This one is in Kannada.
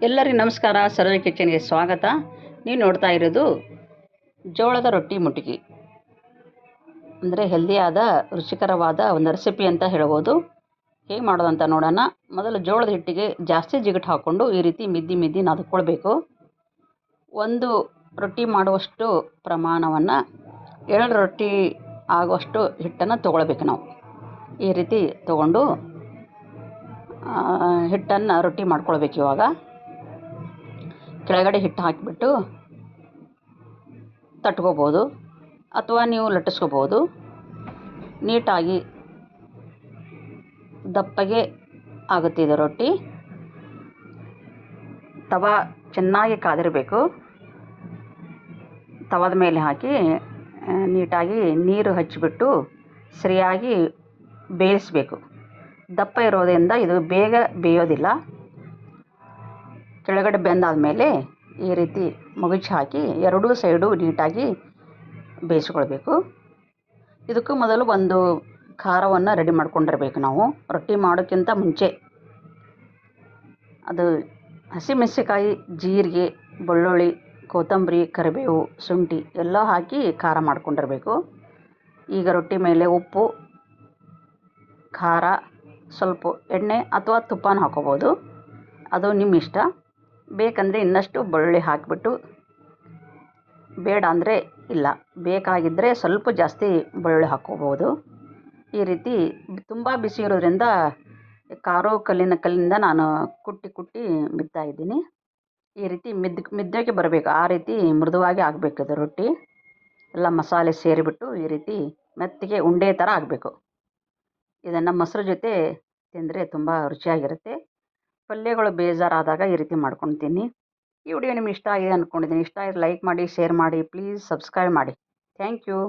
ಎಲ್ಲರಿಗೂ ನಮಸ್ಕಾರ. ಸರ್ವ ಕಿಚನ್ಗೆ ಸ್ವಾಗತ. ನೀವು ನೋಡ್ತಾ ಇರೋದು ಜೋಳದ ರೊಟ್ಟಿ ಮುಟಗಿ, ಅಂದರೆ ಹೆಲ್ದಿಯಾದ ರುಚಿಕರವಾದ ಒಂದು ರೆಸಿಪಿ ಅಂತ ಹೇಳ್ಬೋದು. ಹೇಗೆ ಮಾಡೋದಂತ ನೋಡೋಣ. ಮೊದಲು ಜೋಳದ ಹಿಟ್ಟಿಗೆ ಜಾಸ್ತಿ ಜಿಗುಟು ಹಾಕ್ಕೊಂಡು ಈ ರೀತಿ ಮಿದ್ದಿ ನಾದ್ಕೊಳ್ಬೇಕು. ಒಂದು ರೊಟ್ಟಿ ಮಾಡುವಷ್ಟು ಪ್ರಮಾಣವನ್ನು 2 ರೊಟ್ಟಿ ಆಗುವಷ್ಟು ಹಿಟ್ಟನ್ನು ತೊಗೊಳ್ಬೇಕು. ನಾವು ಈ ರೀತಿ ತೊಗೊಂಡು ಹಿಟ್ಟನ್ನು ರೊಟ್ಟಿ ಮಾಡ್ಕೊಳ್ಬೇಕು. ಇವಾಗ ಕೆಳಗಡೆ ಹಿಟ್ಟು ಹಾಕಿಬಿಟ್ಟು ತಟ್ಕೋಬೋದು ಅಥವಾ ನೀವು ಲಟ್ಟಿಸ್ಕೋಬೋದು. ನೀಟಾಗಿ ದಪ್ಪಗೆ ಆಗುತ್ತೆ ಇದು ರೊಟ್ಟಿ. ತವಾ ಚೆನ್ನಾಗಿ ಕಾದಿರಬೇಕು. ತವಾದ ಮೇಲೆ ಹಾಕಿ ನೀಟಾಗಿ ನೀರು ಹಚ್ಚಿಬಿಟ್ಟು ಸರಿಯಾಗಿ ಬೇಯಿಸಬೇಕು. ದಪ್ಪ ಇರೋದ್ರಿಂದ ಇದು ಬೇಗ ಬೇಯೋದಿಲ್ಲ. ಕೆಳಗಡೆ ಬೆಂದಾದಮೇಲೆ ಈ ರೀತಿ ಮಗುಚಿ ಹಾಕಿ ಎರಡೂ ಸೈಡು ನೀಟಾಗಿ ಬೇಯಿಸ್ಕೊಳ್ಬೇಕು. ಇದಕ್ಕೂ ಮೊದಲು ಒಂದು ಖಾರವನ್ನು ರೆಡಿ ಮಾಡ್ಕೊಂಡಿರ್ಬೇಕು. ನಾವು ರೊಟ್ಟಿ ಮಾಡೋಕ್ಕಿಂತ ಮುಂಚೆ ಅದು ಹಸಿಮೆಣಸಿಕಾಯಿ, ಜೀರಿಗೆ, ಬೆಳ್ಳುಳ್ಳಿ, ಕೊತ್ತಂಬರಿ, ಕರಿಬೇವು, ಶುಂಠಿ ಎಲ್ಲ ಹಾಕಿ ಖಾರ ಮಾಡ್ಕೊಂಡಿರಬೇಕು. ಈಗ ರೊಟ್ಟಿ ಮೇಲೆ ಉಪ್ಪು, ಖಾರ, ಸ್ವಲ್ಪ ಎಣ್ಣೆ ಅಥವಾ ತುಪ್ಪನ ಹಾಕೋಬೋದು. ಅದು ನಿಮ್ಮ ಇಷ್ಟ. ಬೇಕಂದರೆ ಇನ್ನಷ್ಟು ಬೆಳ್ಳುಳ್ಳಿ ಹಾಕಿಬಿಟ್ಟು, ಬೇಡ ಅಂದರೆ ಇಲ್ಲ, ಬೇಕಾಗಿದ್ದರೆ ಸ್ವಲ್ಪ ಜಾಸ್ತಿ ಬೆಳ್ಳುಳ್ಳಿ ಹಾಕ್ಕೋಬೋದು. ಈ ರೀತಿ ತುಂಬ ಬಿಸಿ ಇರೋದ್ರಿಂದ ಕಲ್ಲಿಂದ ನಾನು ಕುಟ್ಟಿ ಮಿದ್ತಾ ಇದ್ದೀನಿ. ಈ ರೀತಿ ಮಿದ್ದಕ್ಕೆ ಬರಬೇಕು. ಆ ರೀತಿ ಮೃದುವಾಗಿ ಆಗಬೇಕು ಇದು ರೊಟ್ಟಿ. ಎಲ್ಲ ಮಸಾಲೆ ಸೇರಿಬಿಟ್ಟು ಈ ರೀತಿ ಮೆತ್ತಗೆ ಉಂಡೆ ಥರ ಆಗಬೇಕು. ಇದನ್ನು ಮೊಸರು ಜೊತೆ ತಿಂದರೆ ತುಂಬ ರುಚಿಯಾಗಿರುತ್ತೆ. ಪಲ್ಯಗಳು ಬೇಜಾರಾದಾಗ ಈ ರೀತಿ ಮಾಡ್ಕೊಳ್ತೀನಿ. ಈ ವಿಡಿಯೋ ನಿಮ್ಗೆ ಇಷ್ಟ ಆಗಿದೆ ಅಂದ್ಕೊಂಡಿದ್ದೀನಿ. ಇಷ್ಟ ಆದರೆ ಲೈಕ್ ಮಾಡಿ, ಶೇರ್ ಮಾಡಿ, ಪ್ಲೀಸ್ ಸಬ್ಸ್ಕ್ರೈಬ್ ಮಾಡಿ. Thank you.